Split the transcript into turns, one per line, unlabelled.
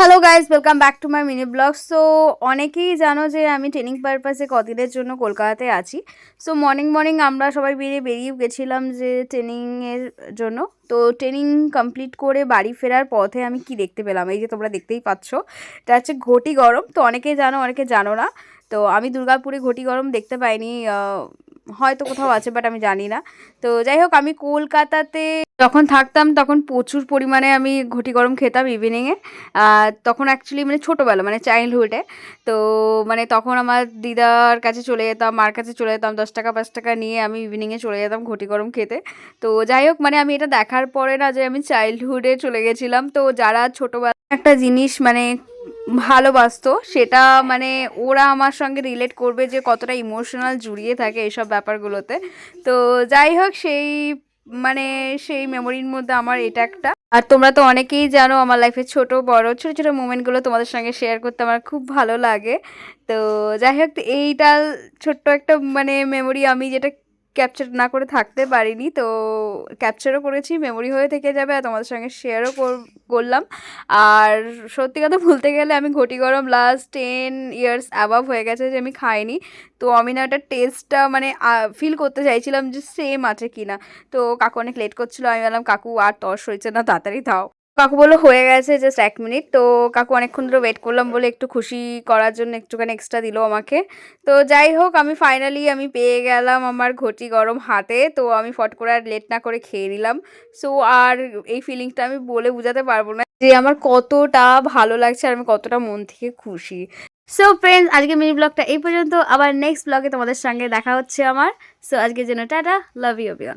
Hello guys, welcome back to my mini blog. So অনেকেই জানো যে আমি ট্রেনিং পারপাসে কদিনের জন্য কলকাতাতে আছি। সো মর্নিং মর্নিং আমরা সবাই বেরিয়ে গেছিলাম যে ট্রেনিংয়ের জন্য। তো ট্রেনিং কমপ্লিট করে বাড়ি ফেরার পথে আমি কি দেখতে পেলাম, এই যে তোমরা দেখতেই পাচ্ছ, এটা হচ্ছে ঘটি গরম। তো অনেকেই জানো, অনেকে জানো না। তো আমি দুর্গাপুরে ঘটি গরম দেখতে পাইনি, হয়তো কোথাও আছে বাট আমি জানি না। তো যাই হোক, আমি কলকাতাতে যখন থাকতাম তখন প্রচুর পরিমাণে আমি ঘটি গরম খেতাম ইভিনিংয়ে। তখন অ্যাকচুয়ালি মানে ছোটোবেলা, মানে চাইল্ডহুডে। তো মানে তখন আমার দিদার কাছে চলে যেতাম, মার কাছে চলে যেতাম, 10 টাকা 5 টাকা নিয়ে আমি ইভিনিংয়ে চলে যেতাম ঘটি গরম খেতে। তো যাই হোক, মানে আমি এটা দেখার পরে না যে আমি চাইল্ডহুডে চলে গেছিলাম। তো যারা ছোটোবেলা একটা জিনিস মানে ভালোবাসতো, সেটা মানে ওরা আমার সঙ্গে রিলেট করবে যে কতটা ইমোশনাল জড়িয়ে থাকে এইসব ব্যাপারগুলোতে। তো যাই হোক, মানে সেই মেমোরির মধ্যে আমার এটা একটা। আর তোমরা তো অনেকেই জানো আমার লাইফে ছোট বড় ছোট ছোট মোমেন্টগুলো তোমাদের সঙ্গে শেয়ার করতে আমার খুব ভালো লাগে। তো যাই হোক, এইটা ছোট্ট একটা মানে মেমোরি আমি যেটা ক্যাপচার না করে থাকতে পারিনি। তো ক্যাপচারও করেছি, মেমোরি হয়ে থেকে যাবে, আর তোমাদের সঙ্গে শেয়ারও করলাম। আর সত্যি কথা বলতে গেলে আমি ঘটি গরম লাস্ট 10 ইয়ার্স অ্যাবাভ হয়ে গেছে যে আমি খাইনি। তো আমি না ওটার টেস্টটা মানে ফিল করতে চাইছিলাম যে সেম আছে কিনা। তো কাকু অনেক লেট করছিল, আমি বললাম কাকু আর তর্স হয়েছে না, তাড়াতাড়ি দাও। কাকু বললো হয়ে গেছে, জাস্ট 1 মিনিট। তো কাকু অনেকক্ষণ ধরে ওয়েট করলাম বলে একটু খুশি করার জন্য একটুখানি এক্সট্রা দিল আমাকে। তো যাই হোক, আমি ফাইনালি আমি পেয়ে গেলাম আমার ঘটি গরম হাতে। তো আমি ফট করে আর লেট না করে খেয়ে নিলাম। সো আর এই ফিলিংসটা আমি বলে বোঝাতে পারবো না যে আমার কতটা ভালো লাগছে আর আমি কতটা মন থেকে খুশি। সো ফ্রেন্ডস, আজকে মিনি ব্লগটা এই পর্যন্ত। আবার নেক্সট ব্লগে তোমাদের সঙ্গে দেখা হচ্ছে আমার। সো আজকের জন্য টাটা, লাভ ইউ এভরিওয়ান।